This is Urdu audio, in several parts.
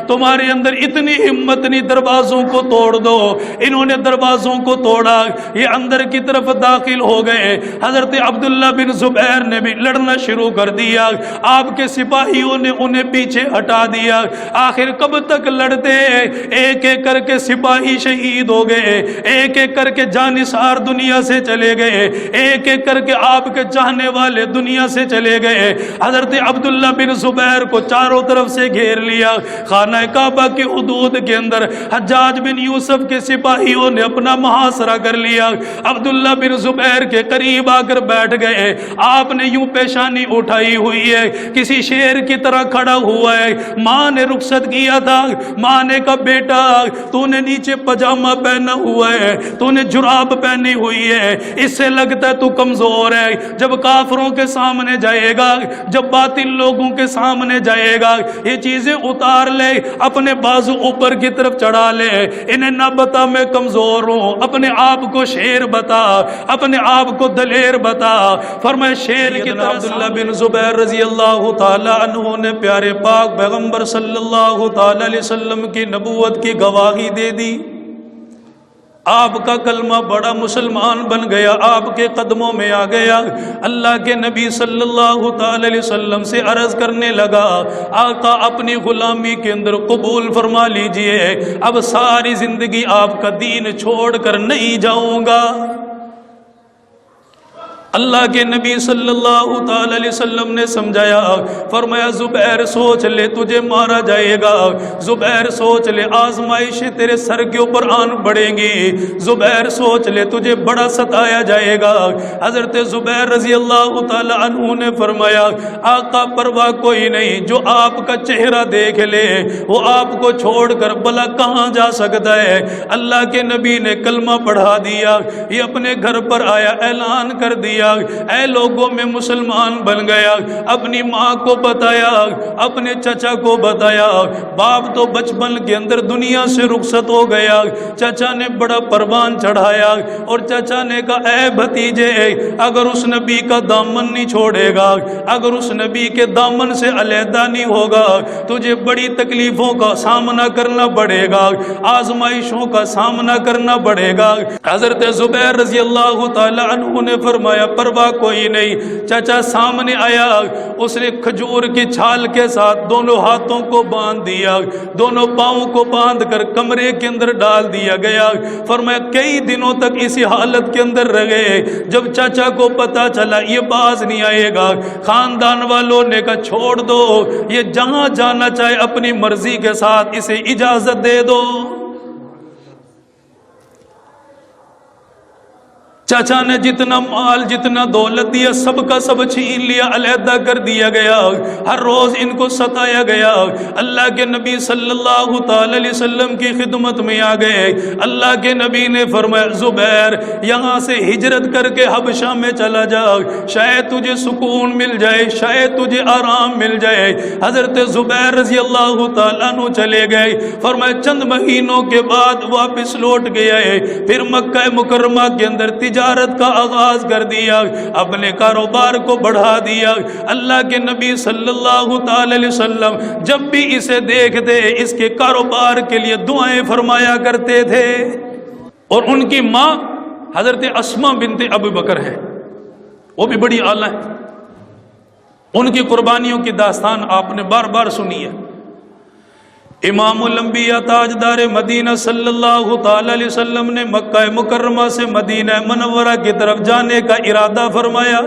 تمہارے اندر اتنی ہمت نہیں، دروازوں کو توڑ دو۔ انہوں نے دروازوں کو توڑا، یہ اندر کی طرف داخل ہو گئے۔ حضرت عبداللہ بن زبیر نے بھی لڑنا شروع کر دیا، آپ کے سپاہیوں نے انہیں پیچھے ہٹا دیا۔ آخر کب تک لڑتے؟ ایک ایک کر کے سپاہی شہید ہو گئے، ایک ایک کر کے جانثار دنیا سے چلے گئے، ایک ایک کر کے آپ کے چاہنے والے دنیا سے چلے گئے۔ حضرت عبداللہ بن زبیر کو چاروں طرف سے گھیر لیا۔ خانہ کعبہ کی حدود کے اندر حجاج بن یوسف کے سپاہیوں نے اپنا محاصرہ کر لیا۔ عبداللہ بن زبیر کے قریب آ کر بیٹھ گئے۔ آپ نے یوں پیشانی اٹھائی ہوئی ہے، کسی شیر کی طرح کھڑا ہوا ہے۔ ماں نے رخصت کیا تھا، ماں نے کہا بیٹا تو نے نیچے پجامہ پہنا ہوا ہے، تو نے جراب پہنی ہوئی ہے، اس سے لگتا ہے تو کمزور ہے۔ جب کافروں کے سامنے جائے گا، جب باطل لوگوں کے سامنے جائے گا، یہ چیزیں اتار لے، اپنے بازو اوپر کی طرف چڑھا لے، انہیں نہ بتا میں کمزور ہوں، اپنے آپ کو شیر بتا، اپنے آپ کو دلیر بتا۔ فرمائے شیر کی طرح عبداللہ بن زبیر رضی اللہ تعالی عنہ نے پیارے پاک پیغمبر صلی اللہ تعالی علیہ وسلم کی نبوت کی گواہی دے دی۔ آپ کا کلمہ بڑا مسلمان بن گیا، آپ کے قدموں میں آ گیا۔ اللہ کے نبی صلی اللہ تعالی علیہ وسلم سے عرض کرنے لگا، آقا اپنی غلامی کے اندر قبول فرما لیجئے، اب ساری زندگی آپ کا دین چھوڑ کر نہیں جاؤں گا۔ اللہ کے نبی صلی اللہ تعالی علیہ وسلم نے سمجھایا، فرمایا زبیر سوچ لے تجھے مارا جائے گا، زبیر سوچ لے آزمائشیں تیرے سر کے اوپر آن پڑیں گی، زبیر سوچ لے تجھے بڑا ستایا جائے گا۔ حضرت زبیر رضی اللہ تعالی عنہ نے فرمایا، آقا پرواہ کوئی نہیں، جو آپ کا چہرہ دیکھ لے وہ آپ کو چھوڑ کر بھلا کہاں جا سکتا ہے۔ اللہ کے نبی نے کلمہ پڑھا دیا، یہ اپنے گھر پر آیا، اعلان کر دیا، اے لوگوں میں مسلمان بن گیا۔ اپنی ماں کو بتایا، اپنے چچا کو بتایا۔ باپ تو بچپن کے اندر دنیا سے رخصت ہو گیا، چچا نے بڑا پروان چڑھایا اور چچا نے کہا اے بھتیجے اگر اس نبی کا دامن نہیں چھوڑے گا، اگر اس نبی کے دامن سے علیحدہ نہیں ہوگا، تجھے بڑی تکلیفوں کا سامنا کرنا پڑے گا، آزمائشوں کا سامنا کرنا پڑے گا۔ حضرت زبیر رضی اللہ تعالی عنہ نے فرمایا پرواہ کوئی نہیں۔ چچا سامنے آیا، اس نے کھجور کی چھال کے ساتھ دونوں ہاتھوں کو باندھ دیا، دونوں پاؤں کو باندھ کر کمرے کے اندر ڈال دیا گیا۔ فرمایا کئی دنوں تک اسی حالت کے اندر رہے۔ جب چچا کو پتا چلا یہ باز نہیں آئے گا، خاندان والوں نے کہا چھوڑ دو، یہ جہاں جانا چاہے اپنی مرضی کے ساتھ اسے اجازت دے دو۔ چچا نے جتنا مال جتنا دولت دیا سب کا سب چھین لیا، علیحدہ کر دیا گیا، ہر روز ان کو ستایا گیا۔ اللہ کے نبی صلی اللہ تعالی علیہ وسلم کی خدمت میں آ گئے۔ اللہ کے نبی نے فرمایا زبیر یہاں سے ہجرت کر کے حبشہ میں چلا جا، شاید تجھے سکون مل جائے، شاید تجھے آرام مل جائے۔ حضرت زبیر رضی اللہ تعالیٰ عنہ چلے گئے۔ فرمایا چند مہینوں کے بعد واپس لوٹ گئے، پھر مکہ مکرمہ کے اندر تجارت کا آغاز کر دیا، اپنے کاروبار کو بڑھا دیا۔ اللہ کے نبی صلی اللہ تعالی علیہ وسلم جب بھی اسے دیکھتے اس کے کاروبار کے لیے دعائیں فرمایا کرتے تھے۔ اور ان کی ماں حضرت اسماء بنت ابو بکر ہے، وہ بھی بڑی اعلیٰ ہے، ان کی قربانیوں کی داستان آپ نے بار بار سنی ہے۔ امام الانبیاء تاجدار مدینہ صلی اللہ تعالی علیہ وسلم نے مکہ مکرمہ سے مدینہ منورہ کی طرف جانے کا ارادہ فرمایا۔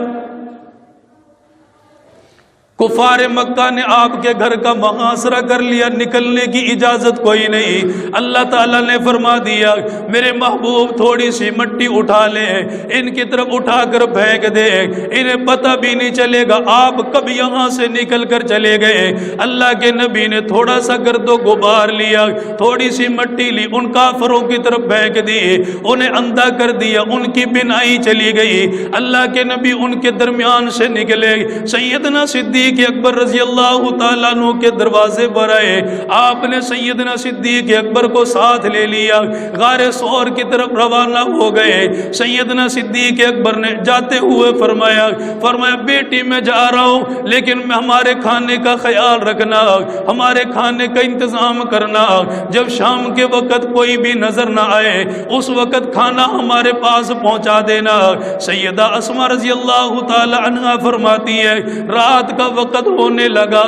کفار مکہ نے آپ کے گھر کا محاصرہ کر لیا، نکلنے کی اجازت کوئی نہیں۔ اللہ تعالیٰ نے فرما دیا میرے محبوب تھوڑی سی مٹی اٹھا لے، ان کی طرف اٹھا کر پھینک دے، انہیں پتہ بھی نہیں چلے گا آپ کب یہاں سے نکل کر چلے گئے۔ اللہ کے نبی نے تھوڑا سا گرد و غبار لیا، تھوڑی سی مٹی لی، ان کافروں کی طرف پھینک دی، انہیں اندھا کر دیا، ان کی بینائی چلی گئی۔ اللہ کے نبی ان کے درمیان سے نکلے، سیدنا صدیق صدیق اکبر رضی اللہ تعالیٰ عنہ کے دروازے پر آئے، آپ نے سیدنا صدیق اکبر کو ساتھ لے لیا، غار ثور کی طرف روانہ ہو گئے۔ سیدنا صدیق اکبر نے جاتے ہوئے فرمایا بیٹی میں جا رہا ہوں، لیکن میں ہمارے کھانے کا خیال رکھنا، ہمارے کھانے کا انتظام کرنا، جب شام کے وقت کوئی بھی نظر نہ آئے اس وقت کھانا ہمارے پاس پہنچا دینا۔ سیدہ اسماء رضی اللہ تعالی عنہا فرماتی ہے رات کا وقت ہونے لگا،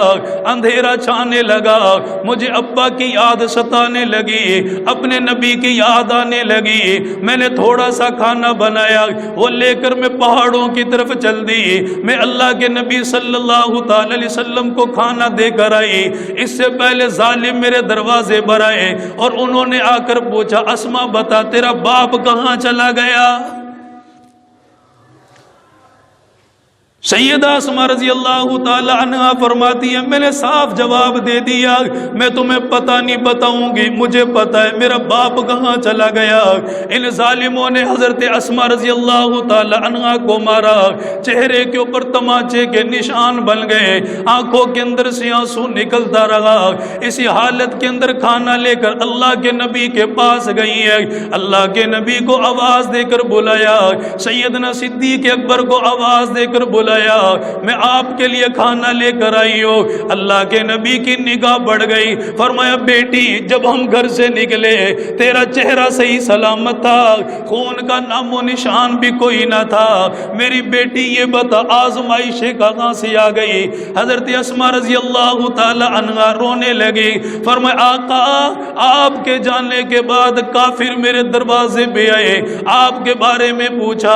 اندھیرا چھانے لگا، مجھے ابا کی یاد ستانے لگی، اپنے نبی کی یاد آنے لگی۔ میں نے تھوڑا سا کھانا بنایا، وہ لے کر میں پہاڑوں کی طرف چل دی، میں اللہ کے نبی صلی اللہ تعالی علیہ وسلم کو کھانا دے کر آئی۔ اس سے پہلے ظالم میرے دروازے پر آئے اور انہوں نے آ کر پوچھا اسماء بتا تیرا باپ کہاں چلا گیا؟ سیدہ اسماء رضی اللہ تعالی عنہا فرماتی ہے میں نے صاف جواب دے دیا، میں تمہیں پتہ نہیں بتاؤں گی، مجھے پتہ ہے میرا باپ کہاں چلا گیا۔ ان ظالموں نے حضرت اسماء رضی اللہ تعالی عنہا کو مارا، چہرے کے اوپر تماچے کے نشان بن گئے، آنکھوں کے اندر سے آنسو نکلتا رہا۔ اسی حالت کے اندر کھانا لے کر اللہ کے نبی کے پاس گئی ہے، اللہ کے نبی کو آواز دے کر بلایا، سیدنا صدیق اکبر کو آواز دے کر بلایا، میں آپ کے لیے کھانا لے کر آئی ہوں۔ اللہ کے نبی کی نگاہ بڑھ گئی، فرمایا بیٹی جب ہم گھر سے نکلے تیرا چہرہ صحیح سلامت تھا، خون کا نام و نشان بھی کوئی نہ تھا، میری بیٹی یہ بتا آزمائشیں کہاں سے آ گئی؟ حضرت اسماء رضی اللہ تعالی عنہا رونے لگی، فرمایا آقا آپ کے جانے کے بعد کافر میرے دروازے پہ آئے، آپ کے بارے میں پوچھا،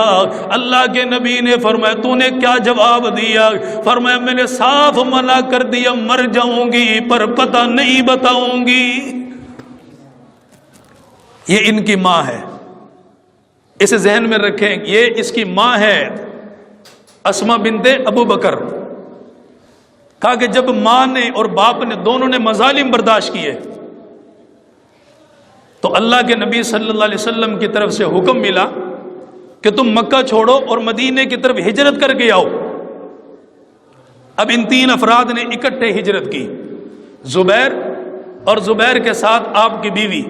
اللہ کے نبی نے فرمایا تو نے کیا جواب دیا؟ فرمایا میں نے صاف منع کر دیا مر جاؤں گی پر پتہ نہیں بتاؤں گی۔ یہ ان کی ماں ہے، اسے ذہن میں رکھیں، یہ اس کی ماں ہے اسماء بنت ابو بکر۔ کہا کہ جب ماں نے اور باپ نے دونوں نے مظالم برداشت کیے تو اللہ کے نبی صلی اللہ علیہ وسلم کی طرف سے حکم ملا کہ تم مکہ چھوڑو اور مدینے کی طرف ہجرت کر کے آؤ۔ اب ان تین افراد نے اکٹھے ہجرت کی، زبیر اور زبیر کے ساتھ آپ کی بیوی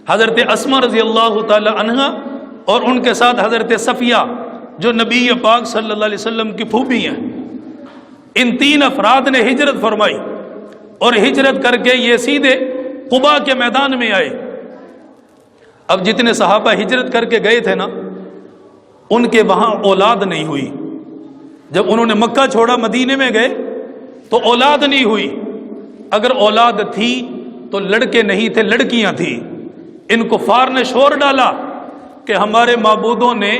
حضرت اسماء رضی اللہ تعالی عنہا اور ان کے ساتھ حضرت صفیہ جو نبی پاک صلی اللہ علیہ وسلم کی پھوپھی ہیں۔ ان تین افراد نے ہجرت فرمائی اور ہجرت کر کے یہ سیدھے قباء کے میدان میں آئے۔ اب جتنے صحابہ ہجرت کر کے گئے تھے نا ان کے وہاں اولاد نہیں ہوئی، جب انہوں نے مکہ چھوڑا مدینے میں گئے تو اولاد نہیں ہوئی، اگر اولاد تھی تو لڑکے نہیں تھے لڑکیاں تھیں۔ ان کفار نے شور ڈالا کہ ہمارے معبودوں نے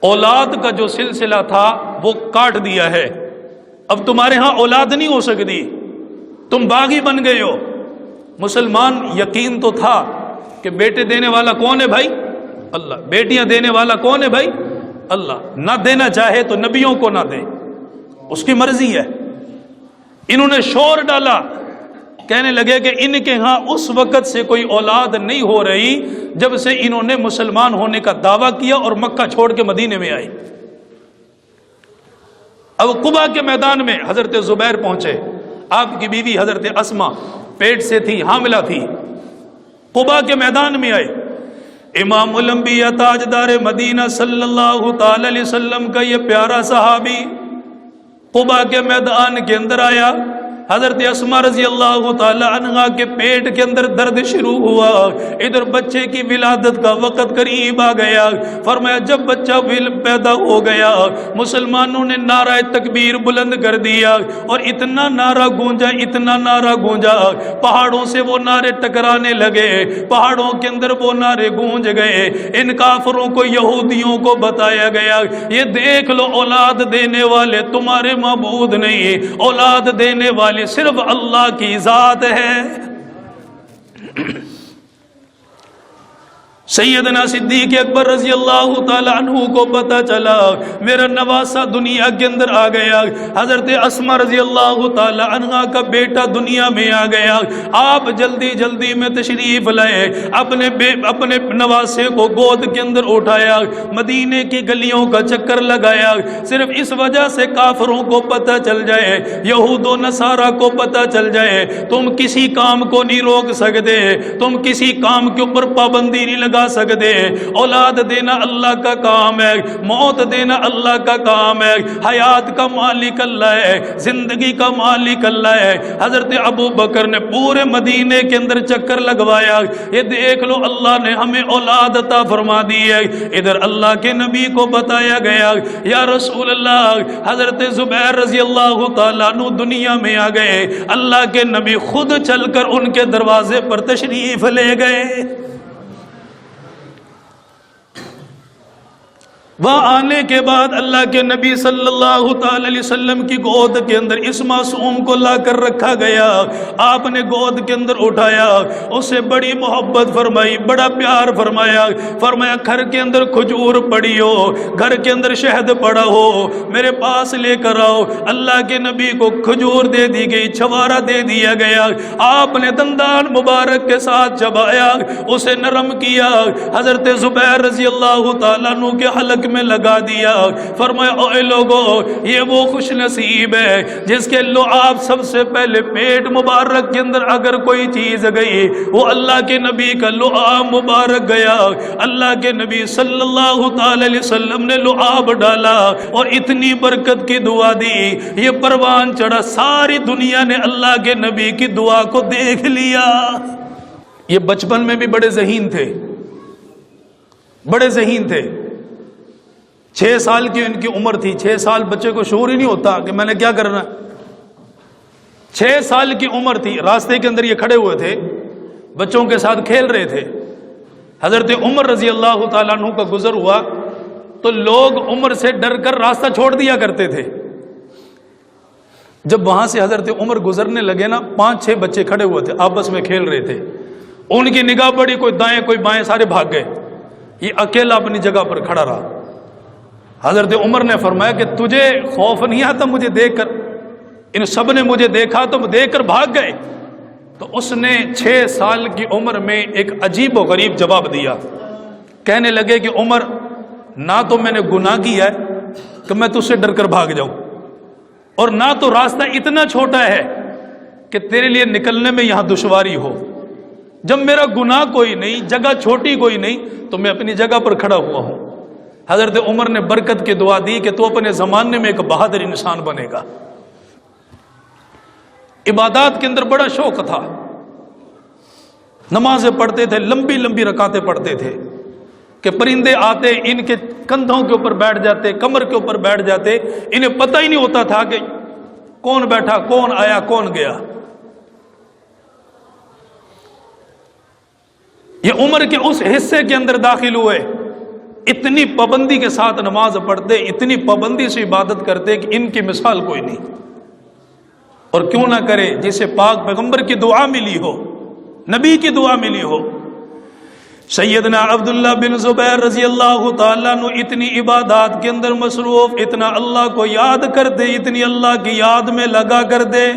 اولاد کا جو سلسلہ تھا وہ کاٹ دیا ہے، اب تمہارے ہاں اولاد نہیں ہو سکتی، تم باغی بن گئے ہو۔ مسلمان یقین تو تھا کہ بیٹے دینے والا کون ہے بھائی؟ اللہ۔ بیٹیاں دینے والا کون ہے بھائی؟ اللہ۔ نہ دینا چاہے تو نبیوں کو نہ دے، اس کی مرضی ہے۔ انہوں نے شور ڈالا، کہنے لگے کہ ان کے ہاں اس وقت سے کوئی اولاد نہیں ہو رہی جب سے انہوں نے مسلمان ہونے کا دعویٰ کیا اور مکہ چھوڑ کے مدینے میں آئے۔ اب قباء کے میدان میں حضرت زبیر پہنچے، آپ کی بیوی حضرت اسماء پیٹ سے تھی، حاملہ تھی، قباء کے میدان میں آئے۔ امام الانبیاء تاجدار مدینہ صلی اللہ تعالی علیہ وسلم کا یہ پیارا صحابی قباء کے میدان کے اندر آیا۔ حضرت اسماء رضی اللہ تعالی عنہا کے پیٹ کے اندر درد شروع ہوا، ادھر بچے کی ولادت کا وقت قریب آ گیا۔ فرمایا جب بچہ پیدا ہو گیا مسلمانوں نے نعرہ تکبیر بلند کر دیا اور اتنا نعرہ گونجا، اتنا نعرہ گونجا، پہاڑوں سے وہ نعرے ٹکرانے لگے، پہاڑوں کے اندر وہ نعرے گونج گئے۔ ان کافروں کو یہودیوں کو بتایا گیا یہ دیکھ لو اولاد دینے والے تمہارے معبود نہیں، اولاد دینے والے صرف اللہ کی ذات ہے۔ سیدنا صدیق اکبر رضی اللہ تعالیٰ عنہ کو پتہ چلا میرا نواسہ دنیا کے اندر آ گیا، حضرت اسما رضی اللہ تعالیٰ عنہ کا بیٹا دنیا میں آ گیا، آپ جلدی جلدی میں تشریف لائے، اپنے نواسے کو گود کے اندر اٹھایا، مدینے کی گلیوں کا چکر لگایا، صرف اس وجہ سے کافروں کو پتہ چل جائے، یہود و نصارہ کو پتہ چل جائے تم کسی کام کو نہیں روک سکتے، تم کسی کام کے اوپر پابندی نہیں لگا سکتے، اولاد دینا اللہ کا کام ہے، موت دینا اللہ کا کام ہے، حیات کا مالک اللہ ہے، زندگی کا مالک اللہ ہے۔ حضرت ابو بکر نے پورے مدینے کے اندر چکر لگوایا، یہ دیکھ لو اللہ نے ہمیں اولاد عطا فرما دی ہے۔ ادھر اللہ کے نبی کو بتایا گیا یا رسول اللہ حضرت زبیر رضی اللہ تعالیٰ عنہ دنیا میں آ گئے، اللہ کے نبی خود چل کر ان کے دروازے پر تشریف لے گئے۔ وہاں آنے کے بعد اللہ کے نبی صلی اللہ تعالی علیہ وسلم کی گود کے اندر اس معصوم کو لا کر رکھا گیا، آپ نے گود کے اندر اٹھایا، اسے بڑی محبت فرمائی، بڑا پیار فرمایا، فرمایا گھر کے اندر کھجور پڑی ہو، گھر کے اندر شہد پڑا ہو، میرے پاس لے کر آؤ۔ اللہ کے نبی کو کھجور دے دی گئی، چھوارا دے دیا گیا، آپ نے دندان مبارک کے ساتھ چبایا، اسے نرم کیا، حضرت زبیر رضی اللہ تعالیٰ عنہ کے حلق میں لگا دیا، فرمایا اے لوگو یہ وہ خوش نصیب ہے جس کے لعاب سب سے پہلے پیٹ مبارک کے اندر اگر کوئی چیز گئی وہ اللہ کے نبی کا لعاب مبارک گیا۔ اللہ کے نبی صلی اللہ تعالی علیہ وسلم نے لعاب ڈالا اور اتنی برکت کی دعا دی، یہ پروان چڑھا، ساری دنیا نے اللہ کے نبی کی دعا کو دیکھ لیا۔ یہ بچپن میں بھی بڑے ذہین تھے، بڑے ذہین تھے، 6 سال کی ان کی عمر تھی، 6 سال بچے کو شعور ہی نہیں ہوتا کہ میں نے کیا کرنا ہے، 6 سال کی عمر تھی، راستے کے اندر یہ کھڑے ہوئے تھے، بچوں کے ساتھ کھیل رہے تھے، حضرت عمر رضی اللہ تعالیٰ عنہ کا گزر ہوا تو لوگ عمر سے ڈر کر راستہ چھوڑ دیا کرتے تھے۔ جب وہاں سے حضرت عمر گزرنے لگے نا، 5-6 بچے کھڑے ہوئے تھے، آپس میں کھیل رہے تھے، ان کی نگاہ پڑی، کوئی دائیں کوئی بائیں، سارے بھاگ گئے، یہ اکیلا اپنی جگہ پر کھڑا رہا۔ حضرت عمر نے فرمایا کہ تجھے خوف نہیں آتا مجھے دیکھ کر؟ ان سب نے مجھے دیکھا تو دیکھ کر بھاگ گئے۔ تو اس نے 6 سال کی عمر میں ایک عجیب و غریب جواب دیا، کہنے لگے کہ عمر نہ تو میں نے گناہ کیا ہے کہ میں تجھ سے ڈر کر بھاگ جاؤں، اور نہ تو راستہ اتنا چھوٹا ہے کہ تیرے لیے نکلنے میں یہاں دشواری ہو۔ جب میرا گناہ کوئی نہیں، جگہ چھوٹی کوئی نہیں، تو میں اپنی جگہ پر کھڑا ہوا ہوں۔ حضرت عمر نے برکت کی دعا دی کہ تو اپنے زمانے میں ایک بہادر انسان بنے گا۔ عبادات کے اندر بڑا شوق تھا، نمازیں پڑھتے تھے، لمبی لمبی رکعتیں پڑھتے تھے کہ پرندے آتے ان کے کندھوں کے اوپر بیٹھ جاتے، کمر کے اوپر بیٹھ جاتے، انہیں پتہ ہی نہیں ہوتا تھا کہ کون بیٹھا، کون آیا، کون گیا۔ یہ عمر کے اس حصے کے اندر داخل ہوئے، اتنی پابندی کے ساتھ نماز پڑھتے، اتنی پابندی سے عبادت کرتے کہ ان کی مثال کوئی نہیں۔ اور کیوں نہ کرے جسے پاک پیغمبر کی دعا ملی ہو، نبی کی دعا ملی ہو۔ سیدنا عبداللہ بن زبیر رضی اللہ تعالیٰ عنہ اتنی عبادات کے اندر مصروف، اتنا اللہ کو یاد کرتے، اتنی اللہ کی یاد میں لگا کرتے،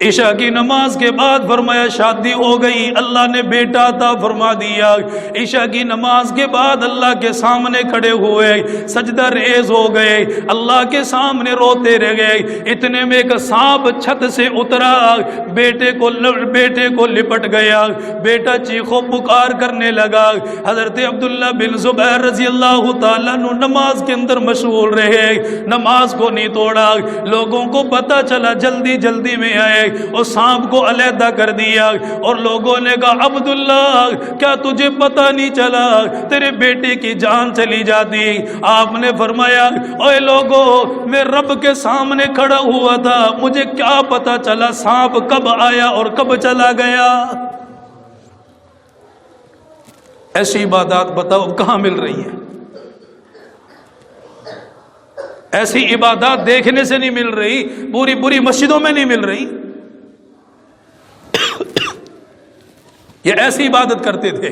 عشاء کی نماز کے بعد فرمایا شادی ہو گئی، اللہ نے بیٹا عطا فرما دیا۔ عشاء کی نماز کے بعد اللہ کے سامنے کھڑے ہوئے، سجدہ ریز ہو گئے، اللہ کے سامنے روتے رہ گئے۔ اتنے میں ایک سانپ چھت سے اترا، بیٹے کو لپٹ گیا، بیٹا چیخو پکار کرنے لگا۔ حضرت عبداللہ بن زبیر رضی اللہ تعالیٰ عنہ نماز کے اندر مشغول رہے، نماز کو نہیں توڑا۔ لوگوں کو پتہ چلا، جلدی جلدی میں آئے، اور سانپ کو علیحدہ کر دیا، اور لوگوں نے کہا عبداللہ کیا تجھے پتہ نہیں چلا تیرے بیٹے کی جان چلی جاتی؟ آپ نے فرمایا اے لوگوں، میں رب کے سامنے کھڑا ہوا تھا، مجھے کیا پتہ چلا سانپ کب آیا اور کب چلا گیا؟ ایسی عبادات بتاؤ کہاں مل رہی ہیں؟ ایسی عبادات دیکھنے سے نہیں مل رہی، پوری پوری مسجدوں میں نہیں مل رہی۔ یہ ایسی عبادت کرتے تھے۔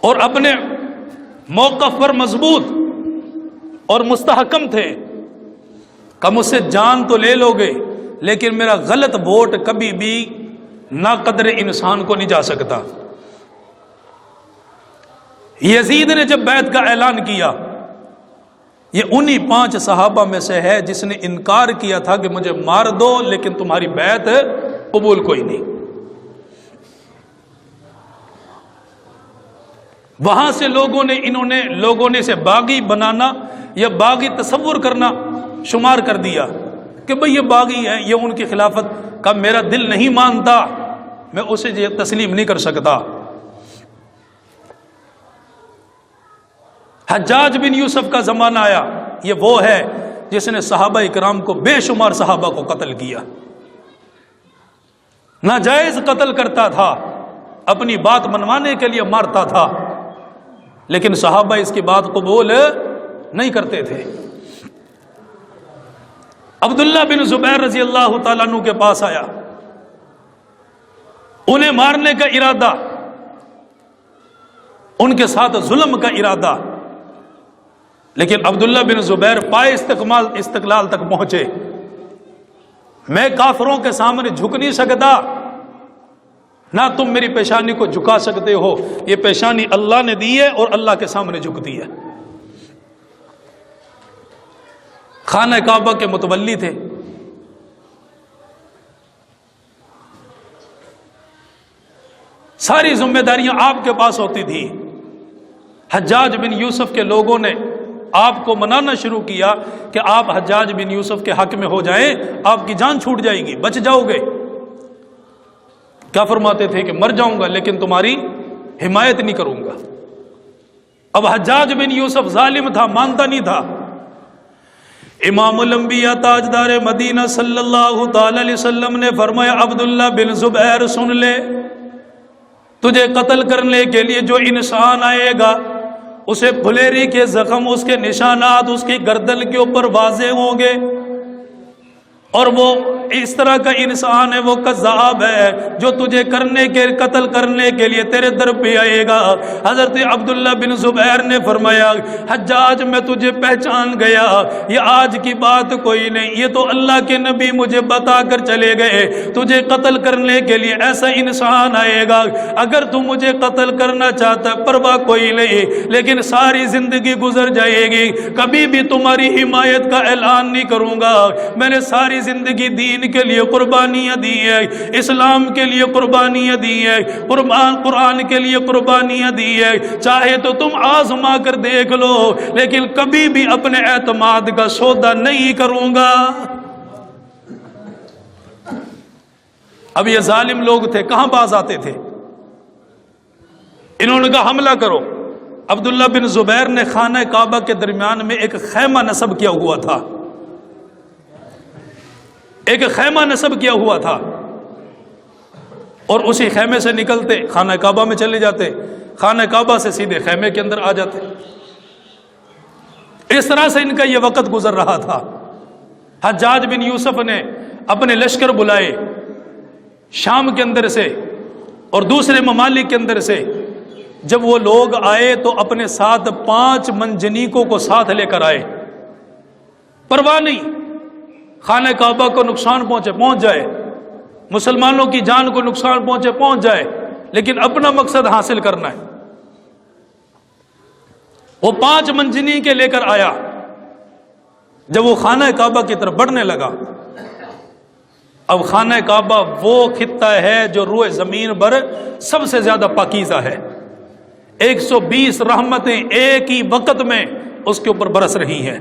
اور اپنے موقف پر مضبوط اور مستحکم تھے کہ مجھ سے جان تو لے لو گے لیکن میرا غلط ووٹ کبھی بھی ناقدر انسان کو نہیں جا سکتا۔ یزید نے جب بیعت کا اعلان کیا، یہ انہی 5 صحابہ میں سے ہے جس نے انکار کیا تھا کہ مجھے مار دو لیکن تمہاری بیعت قبول کوئی نہیں۔ وہاں سے لوگوں نے اسے باغی بنانا یا باغی تصور کرنا شمار کر دیا کہ بھئی یہ باغی ہے، یہ ان کی خلافت کا میرا دل نہیں مانتا، میں اسے تسلیم نہیں کر سکتا۔ حجاج بن یوسف کا زمانہ آیا، یہ وہ ہے جس نے صحابہ اکرام کو بے شمار صحابہ کو قتل کیا، ناجائز قتل کرتا تھا، اپنی بات منوانے کے لیے مارتا تھا، لیکن صحابہ اس کی بات قبول نہیں کرتے تھے۔ عبداللہ بن زبیر رضی اللہ تعالیٰ عنہ کے پاس آیا، انہیں مارنے کا ارادہ، ان کے ساتھ ظلم کا ارادہ، لیکن عبداللہ بن زبیر پائے استقلال تک پہنچے۔ میں کافروں کے سامنے جھک نہیں سکتا، نہ تم میری پیشانی کو جھکا سکتے ہو، یہ پیشانی اللہ نے دی ہے اور اللہ کے سامنے جھکتی ہے۔ خانہ کعبہ کے متولی تھے، ساری ذمہ داریاں آپ کے پاس ہوتی تھی۔ حجاج بن یوسف کے لوگوں نے آپ کو منانا شروع کیا کہ آپ حجاج بن یوسف کے حق میں ہو جائیں، آپ کی جان چھوٹ جائے گی، بچ جاؤ گے۔ کیا فرماتے تھے کہ مر جاؤں گا لیکن تمہاری حمایت نہیں کروں گا۔ اب حجاج بن یوسف ظالم تھا، مانتا نہیں تھا۔ امام الانبیاء تاجدار مدینہ صلی اللہ تعالی علیہ وسلم نے فرمایا، عبداللہ بن زبیر سن لے، تجھے قتل کرنے کے لیے جو انسان آئے گا اسے پھلیری کے زخم، اس کے نشانات اس کی گردن کے اوپر واضح ہوں گے، اور وہ اس طرح کا انسان ہے، وہ کذاب ہے جو تجھے قتل کرنے کے لیے تیرے در پہ آئے گا۔ حضرت عبداللہ بن زبیر نے فرمایا، حجاج میں تجھے پہچان گیا، یہ آج کی بات کوئی نہیں، یہ تو اللہ کے نبی مجھے بتا کر چلے گئے، تجھے قتل کرنے کے لیے ایسا انسان آئے گا، اگر تو مجھے قتل کرنا چاہتا پرواہ کوئی نہیں، لیکن ساری زندگی گزر جائے گی، کبھی بھی تمہاری حمایت کا اعلان نہیں کروں گا۔ میں نے ساری زندگی دین کے لیے قربانیاں دی ہے، اسلام کے لیے قربانیاں دی ہے، قرآن کے لیے قربانیاں دی ہے، چاہے تو تم آزما کر دیکھ لو، لیکن کبھی بھی اپنے اعتماد کا سودا نہیں کروں گا۔ اب یہ ظالم لوگ تھے، کہاں باز آتے تھے؟ انہوں نے کہا حملہ کرو۔ عبداللہ بن زبیر نے خانہ کعبہ کے درمیان میں ایک خیمہ نصب کیا ہوا تھا، ایک خیمہ نصب کیا ہوا تھا، اور اسی خیمے سے نکلتے خانہ کعبہ میں چلے جاتے، خانہ کعبہ سے سیدھے خیمے کے اندر آ جاتے۔ اس طرح سے ان کا یہ وقت گزر رہا تھا۔ حجاج بن یوسف نے اپنے لشکر بلائے شام کے اندر سے اور دوسرے ممالک کے اندر سے۔ جب وہ لوگ آئے تو اپنے ساتھ 5 منجنیقوں کو ساتھ لے کر آئے، پرواہ نہیں خانہ کعبہ کو نقصان پہنچ جائے، مسلمانوں کی جان کو نقصان پہنچ جائے، لیکن اپنا مقصد حاصل کرنا ہے۔ وہ 5 منجنیقیں لے کر آیا۔ جب وہ خانہ کعبہ کی طرف بڑھنے لگا، اب خانہ کعبہ وہ خطہ ہے جو روئے زمین پر سب سے زیادہ پاکیزہ ہے، 120 رحمتیں ایک ہی وقت میں اس کے اوپر برس رہی ہیں،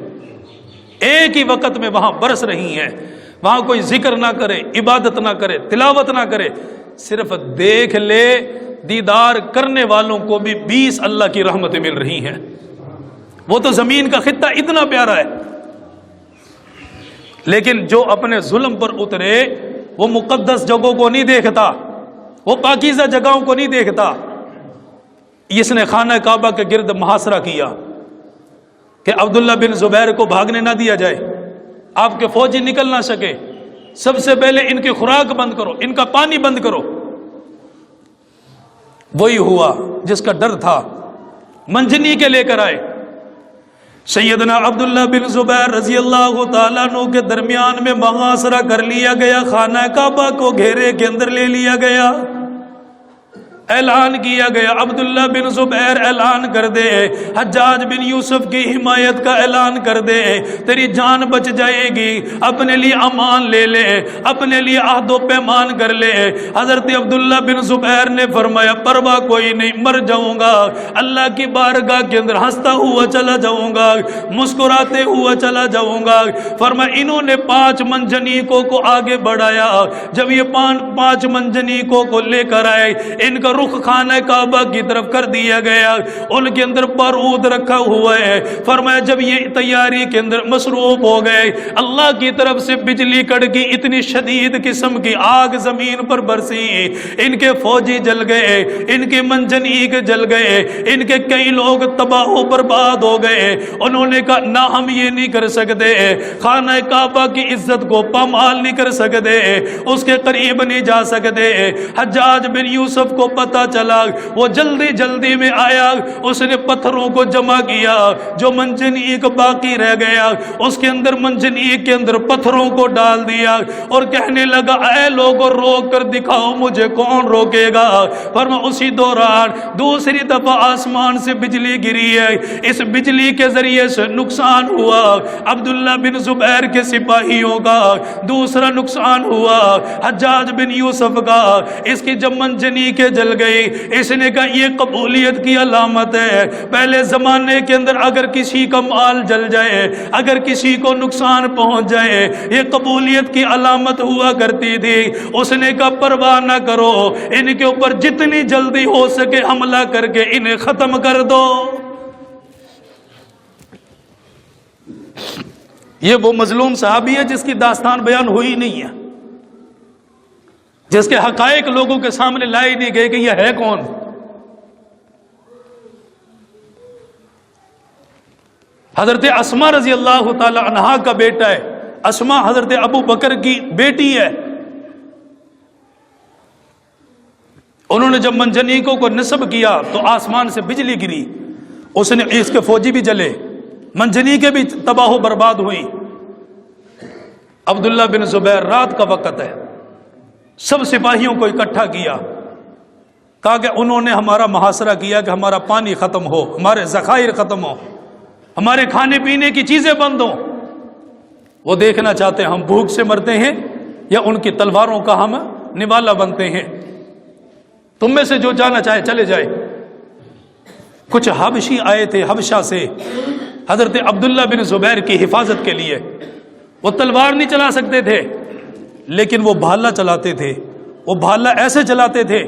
ایک ہی وقت میں وہاں برس رہی ہیں۔ وہاں کوئی ذکر نہ کرے، عبادت نہ کرے، تلاوت نہ کرے، صرف دیکھ لے، دیدار کرنے والوں کو بھی 20 اللہ کی رحمتیں مل رہی ہیں۔ وہ تو زمین کا خطہ اتنا پیارا ہے، لیکن جو اپنے ظلم پر اترے وہ مقدس جگہوں کو نہیں دیکھتا، وہ پاکیزہ جگہوں کو نہیں دیکھتا۔ اس نے خانہ کعبہ کے گرد محاصرہ کیا کہ عبداللہ بن زبیر کو بھاگنے نہ دیا جائے، آپ کے فوجی نکل نہ سکے، سب سے پہلے ان کی خوراک بند کرو، ان کا پانی بند کرو۔ وہی ہوا جس کا ڈر تھا منجنی کے لے کر آئے. سیدنا عبداللہ بن زبیر رضی اللہ تعالیٰ عنہ کے درمیان میں محاصرہ کر لیا گیا، خانہ کعبہ کو گھیرے کے اندر لے لیا گیا. اعلان کیا گیا، عبداللہ بن زبیر اعلان کر دے، حجاج بن یوسف کی حمایت کا اعلان کر دے، تیری جان بچ جائے گی، اپنے لیے امان لے لے، اپنے لیے عہد و پیمان کر لے. حضرت عبداللہ بن زبیر نے فرمایا پرواہ کوئی نہیں، مر جاؤں گا، اللہ کی بارگاہ کے اندر ہنستا ہوا چلا جاؤں گا، مسکراتے ہوا چلا جاؤں گا. فرمایا انہوں نے 5 منجنیکوں کو آگے بڑھایا. جب یہ 5 منجنیکوں کو لے کر آئے، ان کا رخ خانہ کعبہ کی طرف کر دیا گیا، ان کے اندر بارود رکھا ہوا ہے. فرمایا جب یہ تیاری کے اندر مصروف ہو گئے، اللہ کی طرف سے بجلی کڑکی، اتنی شدید قسم کی آگ زمین پر برسی، ان کے فوجی جل گئے، ان کے منجنیک جل گئے، ان کے کئی لوگ تباہ و برباد ہو گئے. انہوں نے کہا نہ ہم یہ نہیں کر سکتے، خانہ کعبہ کی عزت کو پامال نہیں کر سکتے، اس کے قریب نہیں جا سکتے. حجاج بن یوسف کو پتہ چلا، وہ جلدی میں آیا، اس نے پتھروں کو جمع کیا، جو منجنیک باقی رہ گیا اس کے اندر، منجنیک کے اندر پتھروں کو ڈال دیا اور کہنے لگا اے لوگوں روک کر دکھاؤ مجھے کون روکے گا. فرمایا اسی دوران دوسری دفعہ آسمان سے بجلی گری ہے. اس بجلی کے ذریعے سے نقصان ہوا عبداللہ بن زبیر کے سپاہیوں کا، دوسرا نقصان ہوا حجاج بن یوسف کا. اس کی جب منجنیک جل گئی، اس نے کہا یہ قبولیت کی علامت ہے. پہلے زمانے کے اندر اگر کسی کا مال جل جائے، اگر کسی کو نقصان پہنچ جائے، یہ قبولیت کی علامت ہوا کرتی تھی. اس نے کہا پرواہ نہ کرو، ان کے اوپر جتنی جلدی ہو سکے حملہ کر کے انہیں ختم کر دو. یہ وہ مظلوم صحابی ہے جس کی داستان بیان ہوئی نہیں ہے، جس کے حقائق لوگوں کے سامنے لائے نہیں گئے کہ یہ ہے کون. حضرت اسما رضی اللہ تعالی عنہا کا بیٹا ہے. اسما حضرت ابو بکر کی بیٹی ہے. انہوں نے جب منجنیکوں کو نصب کیا تو آسمان سے بجلی گری، اس نے اس کے فوجی بھی جلے، منجنیکیں بھی تباہ و برباد ہوئی. عبداللہ بن زبیر رات کا وقت ہے، سب سپاہیوں کو اکٹھا کیا، کہا کہ انہوں نے ہمارا محاصرہ کیا کہ ہمارا پانی ختم ہو، ہمارے ذخائر ختم ہو، ہمارے کھانے پینے کی چیزیں بند ہوں. وہ دیکھنا چاہتے ہیں ہم بھوک سے مرتے ہیں یا ان کی تلواروں کا ہم نوالا بنتے ہیں. تم میں سے جو جانا چاہے چلے جائے. کچھ حبشی آئے تھے حبشہ سے حضرت عبداللہ بن زبیر کی حفاظت کے لیے. وہ تلوار نہیں چلا سکتے تھے لیکن وہ بھالا چلاتے تھے. وہ بھالا ایسے چلاتے تھے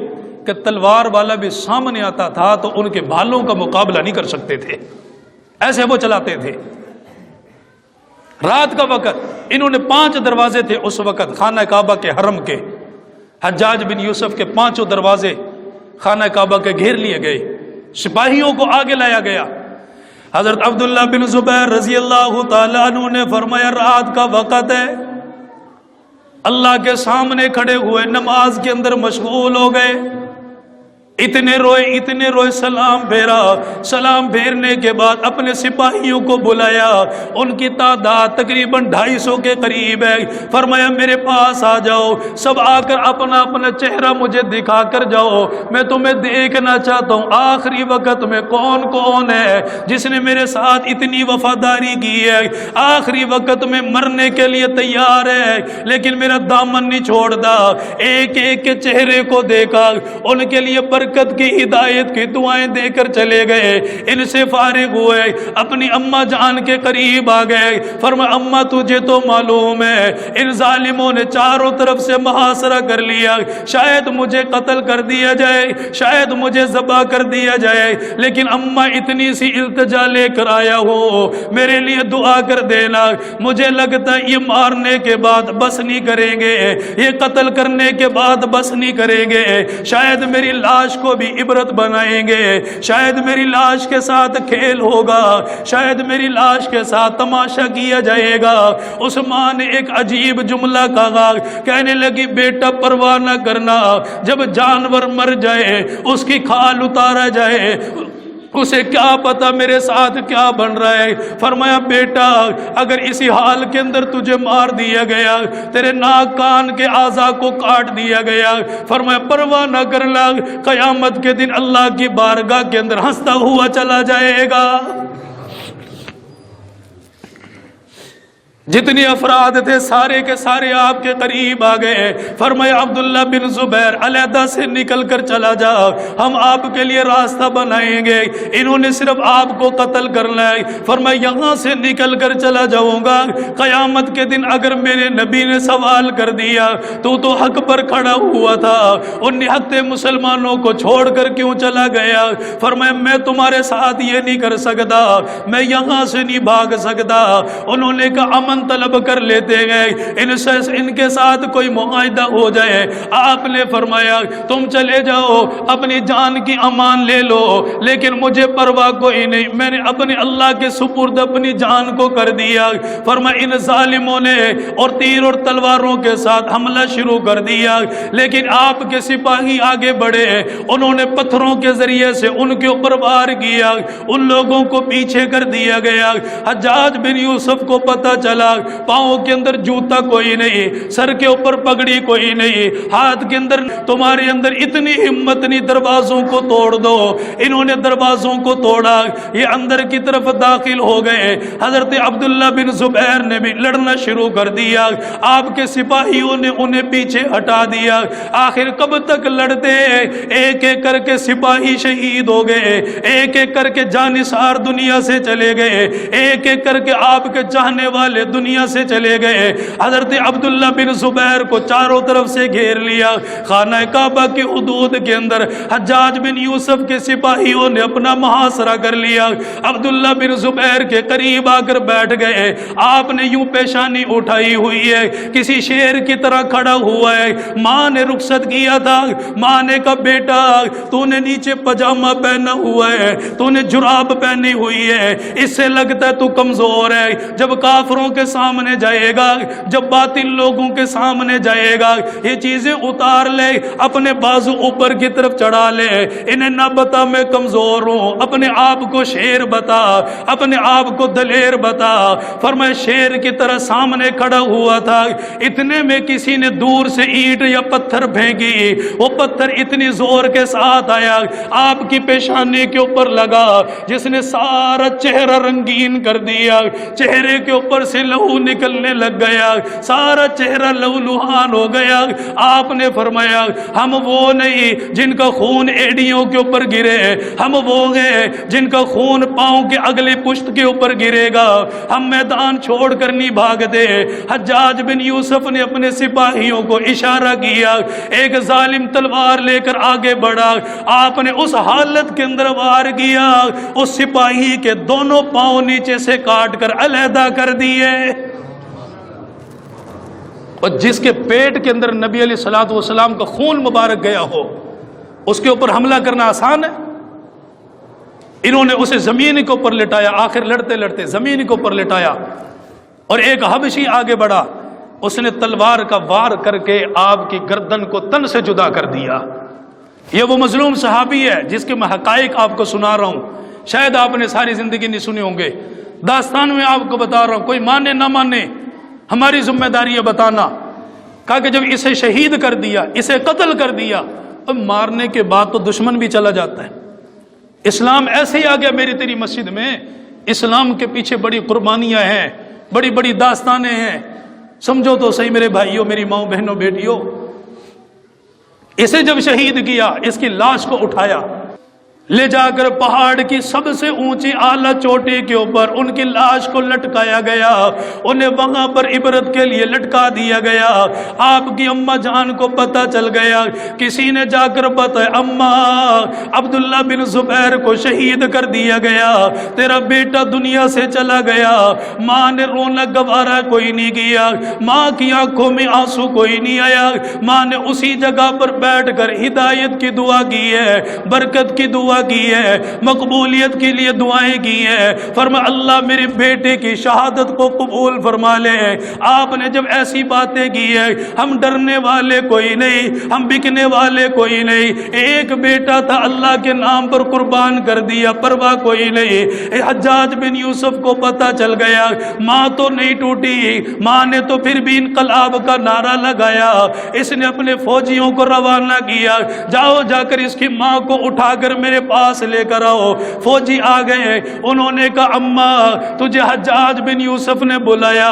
کہ تلوار والا بھی سامنے آتا تھا تو ان کے بھالوں کا مقابلہ نہیں کر سکتے تھے، ایسے وہ چلاتے تھے. رات کا وقت، انہوں نے 5 دروازے تھے اس وقت خانہ کعبہ کے حرم کے. حجاج بن یوسف کے 5 دروازے خانہ کعبہ کے گھیر لیے گئے، سپاہیوں کو آگے لایا گیا. حضرت عبداللہ بن زبیر رضی اللہ تعالیٰ عنہ نے فرمایا رات کا وقت ہے، اللہ کے سامنے کھڑے ہوئے نماز کے اندر مشغول ہو گئے. اتنے روئے سلام پھیرا. سلام پھیرنے کے بعد اپنے سپاہیوں کو بلایا، ان کی تعداد تقریباً 250 کے قریب ہے. فرمایا میرے پاس آ جاؤ، سب آ کر اپنا اپنا چہرہ مجھے دکھا کر جاؤ، میں تمہیں دیکھنا چاہتا ہوں آخری وقت میں کون ہے جس نے میرے ساتھ اتنی وفاداری کی ہے، آخری وقت میں مرنے کے لیے تیار ہے لیکن میرا دامن نہیں چھوڑتا. ایک ایک کے چہرے کو دیکھا، ان کے لیے برکت کی ہدایت کی دعائیں دے کر چلے گئے. ان سے فارغ ہوئے، اپنی اماں جان کے قریب آ گئے. فرمایا اماں تجھے تو معلوم ہے ان ظالموں نے چاروں طرف سے محاصرہ کر لیا، شاید مجھے قتل کر دیا جائے، شاید مجھے ذبح کر دیا جائے، لیکن اماں اتنی سی التجا لے کر آیا ہو، میرے لیے دعا کر دینا. مجھے لگتا ہے یہ مارنے کے بعد بس نہیں کریں گے، یہ قتل کرنے کے بعد بس نہیں کریں گے، شاید میری لاش کو بھی عبرت بنائیں گے، شاید میری لاش کے ساتھ کھیل ہوگا، شاید میری لاش کے ساتھ تماشا کیا جائے گا. اس ماں نے ایک عجیب جملہ کہا، کہنے لگی بیٹا پرواہ نہ کرنا، جب جانور مر جائے اس کی کھال اتارا جائے، اسے کیا پتا میرے ساتھ کیا بن رہا ہے۔ فرمایا بیٹا اگر اسی حال کے اندر تجھے مار دیا گیا، تیرے ناک کان کے اعضاء کو کاٹ دیا گیا، فرمایا پرواہ نہ کرنا، قیامت کے دن اللہ کی بارگاہ کے اندر ہنستا ہوا چلا جائے گا۔ جتنے افراد تھے سارے کے سارے آپ کے قریب آ گئے۔ فرمایا عبداللہ بن زبیر علیحدہ سے نکل کر چلا جا، ہم آپ کے لیے راستہ بنائیں گے، انہوں نے صرف آپ کو قتل کرنا ہے۔ فرمایا یہاں سے نکل کر چلا جاؤں گا، قیامت کے دن اگر میرے نبی نے سوال کر دیا تو حق پر کھڑا ہوا تھا، ان نہتے مسلمانوں کو چھوڑ کر کیوں چلا گیا؟ فرمایا میں تمہارے ساتھ یہ نہیں کر سکتا، میں یہاں سے نہیں بھاگ سکتا۔ انہوں نے کہا امن طلب کر لیتے گئے، ان کے ساتھ کوئی معاہدہ ہو جائے۔ آپ نے فرمایا تم چلے جاؤ، اپنی جان کی امان لے لو، لیکن مجھے پرواہ کوئی نہیں، میں نے اپنے اللہ کے سپرد اپنی جان کو کر دیا۔ فرمایا ان ظالموں نے اور تیر اور تلواروں کے ساتھ حملہ شروع کر دیا، لیکن آپ کے سپاہی آگے بڑھے، انہوں نے پتھروں کے ذریعے سے ان کے اوپر وار کیا، ان لوگوں کو پیچھے کر دیا گیا۔ حجاج بن یوسف کو پتہ چلا پاؤں کے اندر جوتا کوئی نہیں، سر کے اوپر پگڑی کوئی نہیں، ہاتھ کے اندر تمہارے اندر اتنی ہمت نہیں، دروازوں کو توڑ دو۔ انہوں نے دروازوں کو توڑا، یہ اندر کی طرف داخل ہو گئے۔ حضرت عبداللہ بن زبیر نے بھی لڑنا شروع کر دیا، آپ کے سپاہیوں نے انہیں پیچھے ہٹا دیا۔ آخر کب تک لڑتے؟ ایک ایک کر کے سپاہی شہید ہو گئے، ایک ایک کر کے جانثار دنیا سے چلے گئے، ایک ایک کر کے آپ کے چاہنے والے دنیا سے چلے گئے۔ حضرت عبداللہ بن زبیر کو چاروں طرف سے گھیر لیا۔ خانہ کعبہ کی حدود کے اندر حجاج بن یوسف کے سپاہیوں نے اپنا محاصرہ کر لیا۔ عبداللہ بن زبیر کے قریب آ کر بیٹھ گئے، آپ نے یوں پیشانی اٹھائی ہوئی ہے، کسی شیر کی طرح کھڑا ہوا ہے۔ ماں نے رخصت کیا تھا، ماں نے کہا بیٹا تو نے نیچے پجامہ پہنا ہوا ہے، تو نے جراب پہنی ہوئی ہے، اس سے لگتا ہے تو کمزور ہے، جب کافروں کے سامنے جائے گا، جب باطل لوگوں کے سامنے جائے گا، یہ چیزیں اتار لے، اپنے بازو اوپر کی طرف چڑھا لے، انہیں نہ بتا میں کمزور ہوں، اپنے آپ کو شیر بتا، اپنے آپ کو دلیر بتا۔ فرمایا شیر کی طرح سامنے کھڑا ہوا تھا، اتنے میں کسی نے دور سے اینٹ یا پتھر پھینکی، وہ پتھر اتنی زور کے ساتھ آیا، آپ کی پیشانی کے اوپر لگا، جس نے سارا چہرہ رنگین کر دیا، چہرے کے اوپر سے لہو نکلنے لگ گیا، سارا چہرہ لہو لہان ہو گیا۔ آپ نے فرمایا ہم وہ نہیں جن کا خون ایڑیوں کے اوپر گرے، ہم وہ ہیں جن کا خون پاؤں کے اگلی پشت کے اوپر گرے گا، ہم میدان چھوڑ کر نہیں بھاگتے۔ حجاج بن یوسف نے اپنے سپاہیوں کو اشارہ کیا، ایک ظالم تلوار لے کر آگے بڑھا، آپ نے اس حالت کے اندر وار کیا، اس سپاہی کے دونوں پاؤں نیچے سے کاٹ کر علیحدہ کر دیے۔ اور جس کے پیٹ کے اندر نبی علیہ الصلوۃ والسلام کا خون مبارک گیا ہو، اس کے اوپر حملہ کرنا آسان ہے؟ انہوں نے اسے زمین کے اوپر لٹایا، آخر لڑتے لڑتے زمین کے اوپر لٹایا، اور ایک حبشی آگے بڑھا، اس نے تلوار کا وار کر کے آپ کی گردن کو تن سے جدا کر دیا۔ یہ وہ مظلوم صحابی ہے جس کے میں حقائق آپ کو سنا رہا ہوں، شاید آپ نے ساری زندگی نہیں سنے ہوں گے، داستان میں آپ کو بتا رہا ہوں، کوئی مانے نہ مانے ہماری ذمہ داری ہے بتانا۔ کہا کہ جب اسے شہید کر دیا، اسے قتل کر دیا، اب مارنے کے بعد تو دشمن بھی چلا جاتا ہے۔ اسلام ایسے ہی آ گیا میری تیری مسجد میں، اسلام کے پیچھے بڑی قربانیاں ہیں، بڑی بڑی داستانیں ہیں، سمجھو تو صحیح میرے بھائیوں، میری ماؤں بہنوں بیٹیوں۔ اسے جب شہید کیا، اس کی لاش کو اٹھایا، لے جا کر پہاڑ کی سب سے اونچی اعلیٰ چوٹی کے اوپر ان کی لاش کو لٹکایا گیا، انہیں وہاں پر عبرت کے لیے لٹکا دیا گیا۔ آپ کی اماں جان کو پتہ چل گیا، کسی نے جا کر بتایا اماں عبداللہ بن زبیر کو شہید کر دیا گیا، تیرا بیٹا دنیا سے چلا گیا۔ ماں نے رونا گوارا کوئی نہیں کیا، ماں کی آنکھوں میں آنسو کوئی نہیں آیا، ماں نے اسی جگہ پر بیٹھ کر ہدایت کی دعا کی ہے، برکت کی دعا کی ہے, مقبولیت کے لیے دعائیں کی ہیں. فرمایا اللہ میرے بیٹے کی شہادت کو قبول فرما لے. آپ نے جب ایسی باتیں کی ہیں, ہم ڈرنے والے کوئی نہیں, ہم بکنے والے کوئی نہیں. ایک بیٹا تھا اللہ کے نام پر قربان کر دیا, پرواہ کوئی نہیں. حجاج بن یوسف کو پتہ چل گیا, ماں تو نہیں ٹوٹی, ماں نے تو پھر بھی انقلاب کا نعرہ لگایا. اس نے اپنے فوجیوں کو روانہ کیا, جاؤ جا کر اس کی ماں کو اٹھا کر میرے پاس لے کر آؤ. فوجی آ گئے, انہوں نے کہا اماں تجھے حجاج بن یوسف نے بلایا.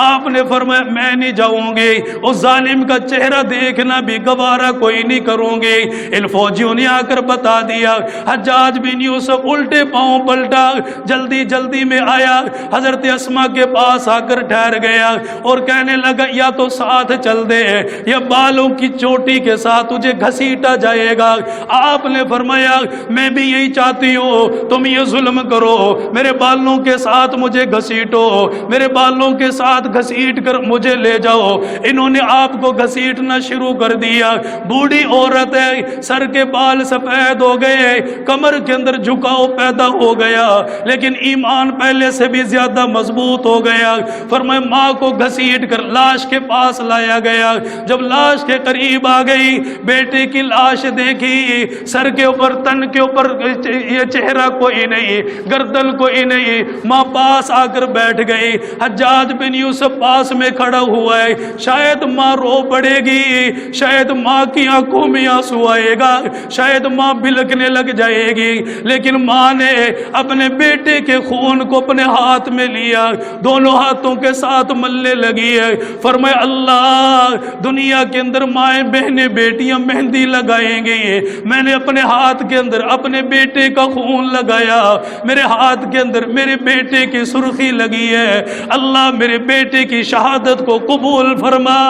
آپ نے فرمایا میں نہیں جاؤں گی, اس ظالم کا چہرہ دیکھنا بھی گوارا کوئی نہیں کروں گی. ان فوجیوں نے آ کر بتا دیا. حجاج بن یوسف الٹے پاؤں پلٹا, جلدی جلدی میں آیا, حضرت اسما کے پاس آ کر ٹھہر گیا اور کہنے لگا یا تو ساتھ چل دے یا بالوں کی چوٹی کے ساتھ تجھے گھسیٹا جائے گا. آپ نے فرمایا میں بھی یہی چاہتی ہوں, تم یہ ظلم کرو, میرے بالوں کے ساتھ مجھے گھسیٹو, میرے بالوں کے ساتھ گھسیٹ کر مجھے لے جاؤ. انہوں نے آپ کو گھسیٹنا شروع کر دیا. بوڑھی عورت ہے, سر کے بال سفید ہو گئے, کمر کے اندر جھکاؤ پیدا ہو گیا, لیکن ایمان پہلے سے بھی زیادہ مضبوط ہو گیا. فرمایا ماں کو گھسیٹ کر لاش کے پاس لایا گیا. جب لاش کے قریب آ گئی, بیٹے کی لاش دیکھی, سر کے اوپر تن کے اوپر یہ چہرہ کوئی نہیں, گردن کوئی نہیں. ماں پاس آ کر بیٹھ گئی. حجاج بن یوسف پاس میں کھڑا ہوا ہے. شاید ماں رو پڑے گی, شاید ماں کی آنکھوں میں آنسو آئے گا, شاید ماں بلکنے لگ جائے گی, لیکن ماں نے اپنے بیٹے کے خون کو اپنے ہاتھ میں لیا, دونوں ہاتھوں کے ساتھ ملنے لگی ہے. فرمایا اللہ دنیا کے اندر مائیں بہنیں بیٹیاں مہندی لگائیں گی, میں نے اپنے ہاتھ کے اندر اپنے بیٹے کا خون لگایا, میرے ہاتھ کے اندر میرے بیٹے کی سرخی لگی ہے. اللہ میرے بیٹے کی شہادت کو قبول فرما.